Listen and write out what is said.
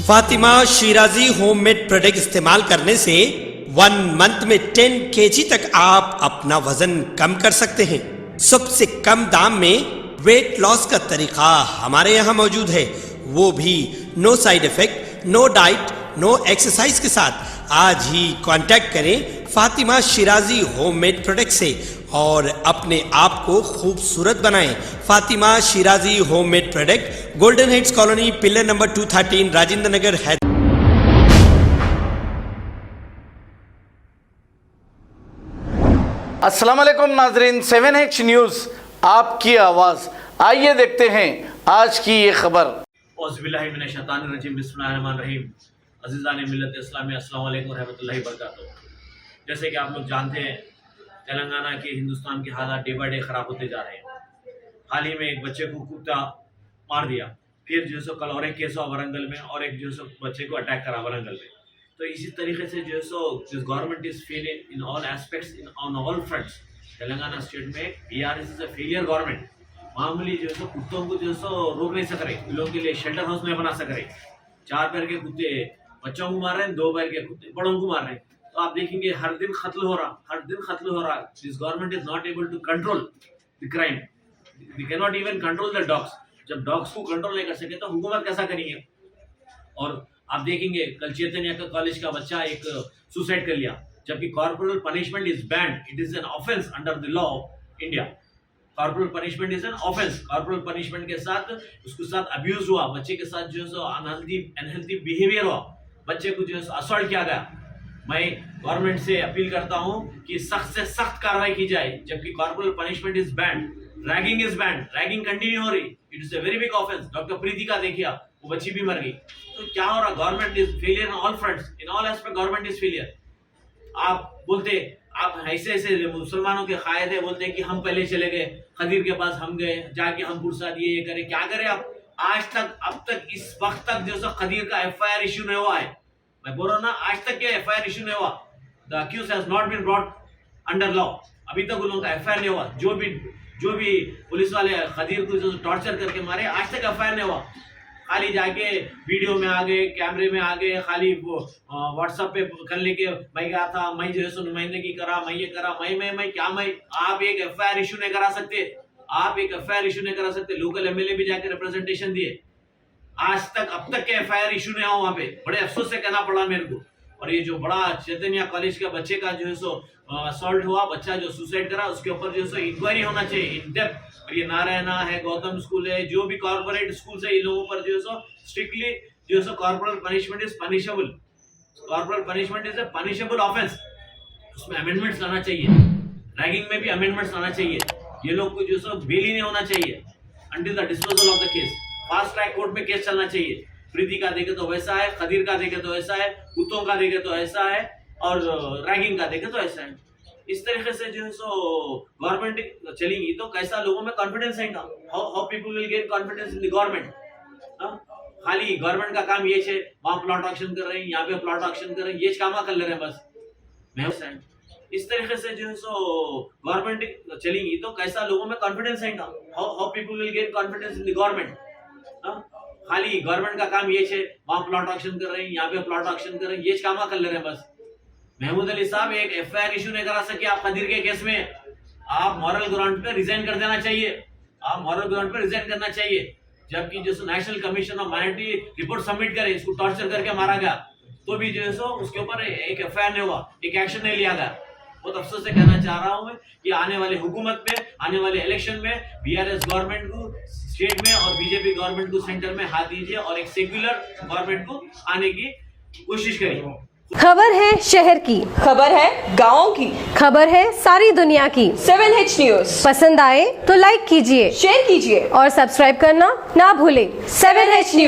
Fatima Shirazi homemade product इस्तेमाल करने से 1 मंथ में 10 kg तक आप अपना वजन कम कर सकते हैं। सबसे कम दाम में वेट लॉस का तरीका हमारे यहाँ मौजूद है, वो भी no side effect, no diet, no exercise के साथ। आज ही कांटेक्ट करें फातिमा शिराजी होममेड प्रोडक्ट से और अपने आप को खूबसूरत बनाएं। Fatima Shirazi homemade product, Golden Heads Colony, pillar number 213, Rajendra Nagar, Hyderabad. अस्सलाम वालेकुम नाजरीन, 7H न्यूज़ आपकी आवाज़। आइए देखते हैं आज की ये खबर। अज़ीज़ान मिल्लत इस्लामी, अस्सलाम वालेकुम रहमतुल्लाहि बरकातहू। जैसे कि आप लोग जानते हैं, तेलंगाना के हिंदुस्तान के हालात डे बाय डे ख़राब होते जा रहे हैं। हाल ही में एक बच्चे को कुत्ता मार दिया, फिर जो है सो कल और एक केस हुआ वरंगल में, और एक जो है सो बच्चे को अटैक करा वरंगल में। तो इसी तरीके से जो है so this government is Fehling in all aspects, on all fronts. Telangana state में BRS is a failure government. मामूली जो है सो कुत्तों को जो है सो रोक नहीं सक रहे, इन लोगों के लिए शेल्टर हाउस नहीं बना सक रहे। 4 पैर के कुत्ते बच्चों को मार रहे हैं, 2 पैर के कुत्ते बड़ों को मार रहे हैं। तो आप देखेंगे हर दिन कत्ल हो रहा। This government is not able to control the crime, we can not even control the dogs. जब डॉग्स को कंट्रोल नहीं कर सके तो हुकूमत कैसा करेंगे। और आप देखेंगे कल चैतन्य का कॉलेज का बच्चा एक सुसाइड कर लिया, जबकि corporal punishment is band, it is an offence under the law of India. Corporal punishment is an offence. Corporal punishment के साथ उसके साथ अब्यूज हुआ, बच्चे के साथ जो है अनहेल्दी बिहेवियर हुआ, बच्चे को जो है असॉल्ट किया गया। मैं गवर्नमेंट से अपील करता हूं कि सख्त से सख्त कार्रवाई की जाए, जबकि corporal punishment is banned. Ragging is banned, ragging continue हो रही, it is a very big offence. Doctor Preeti का देखिए, वो बच्ची भी मर गई। तो क्या हो रहा, government is failure in all fronts, in all aspect government is failure. आप बोलते, आप ऐसे मुसलमानों के कायद है, बोलते हैं कि हम पहले चले गए खदीर के पास, हम गए जाके हम पुरसा दिए, ये करे, क्या करे आप। आज तक, अब तक, इस वक्त तक जो है खदीर का FIR इश्यू नहीं हुआ है। मैं बोल रहा हूँ ना, आज तक के FIR इश्यू नहीं हुआ। The accused has not been brought under law. अभी तक उन लोगों का FIR नहीं हुआ। जो भी पुलिस वाले खदीर को जो टॉर्चर करके मारे, आज तक FIR नहीं हुआ। खाली जाके वीडियो में आ गए, कैमरे में आ गए, खाली व्हाट्सएप पे कर लेके मैं गया था, मैं जो है सो नुमाइंदगी करा, मैं ये करा, मैं क्या मैं। आप एक FIR इश्यू नहीं करा सकते, आप एक FIR इश्यू नहीं करा सकते। लोकल MLA भी जाके रिप्रेजेंटेशन दिए, आज तक, अब तक के FIR इशू नहीं हुआ। वहां पे बड़े अफसोस से कहना पड़ा मेरे को। और ये जो बड़ा चैतन्य कॉलेज का बच्चे का जो है सो असॉल्ट हुआ, बच्चा जो सुसाइड करा, उसके ऊपर जो है सो इंक्वायरी होना चाहिए इन डेप्थ। और ये नारायणा है, गौतम स्कूल है, जो भी कॉर्पोरेट स्कूल है, इन लोगों पर जो है सो स्ट्रिक्टली जो है सो corporal punishment is punishable. Corporal punishment is a punishable offence. उसमें अमेंडमेंट्स लाना चाहिए, रैगिंग में भी अमेंडमेंट्स लाना चाहिए। ये लोग को जो है सो बेल ही नहीं होना चाहिए until the disposal of the case. Fast track court में केस चलना चाहिए। प्रीति का देखे तो वैसा है, खदीर का देखे तो ऐसा है, कुत्तों का देखे तो ऐसा है, और रैगिंग का देखे तो ऐसा है। इस तरीके से जो है सो गवर्नमेंट चलेगी तो कैसा लोगों में कॉन्फिडेंस आएगा। How people will get confidence in the government. खाली गवर्नमेंट का काम ये है, वहां प्लॉट ऑक्शन कर रहे हैं, यहाँ पे प्लॉट ऑक्शन कर रहे हैं, ये काम कर ले रहे हैं बस। इस तरीके से जो है सो गवर्नमेंट चलेगी तो कैसा लोगों में कॉन्फिडेंस आएगा। How people will get confidence in the government. खाली गवर्नमेंट का काम ये है, वहां प्लॉट ऑक्शन कर रहे हैं, यहाँ पे प्लॉट ऑक्शन कर रहे हैं, ये काम कर ले रहे हैं बस। महमूद अली साहब एक FIR इशू नहीं करा सके आप खदीर के केस में। आप मॉरल ग्राउंड पे रिजाइन कर देना चाहिए, आप मॉरल ग्राउंड पे रिजाइन करना चाहिए। जबकि जो national commission of minority report submit करे, इसको टॉर्चर करके मारा गया, तो भी जो है सो उसके ऊपर एक FIR नहीं हुआ, एक एक्शन नहीं लिया गया। बहुत अफसोस से कहना चाह रहा हूं मैं कि आने वाले हुकूमत में, आने वाले इलेक्शन में BRS गवर्नमेंट को स्टेट में और BJP गवर्नमेंट को सेंटर में हाथ दीजिए और एक सेक्युलर गवर्नमेंट को आने की कोशिश करिए। खबर है शहर की, खबर है गाँव की, खबर है सारी दुनिया की। 7H न्यूज़ पसंद आए तो लाइक कीजिए, शेयर कीजिए और सब्सक्राइब करना ना भूलें। 7H news.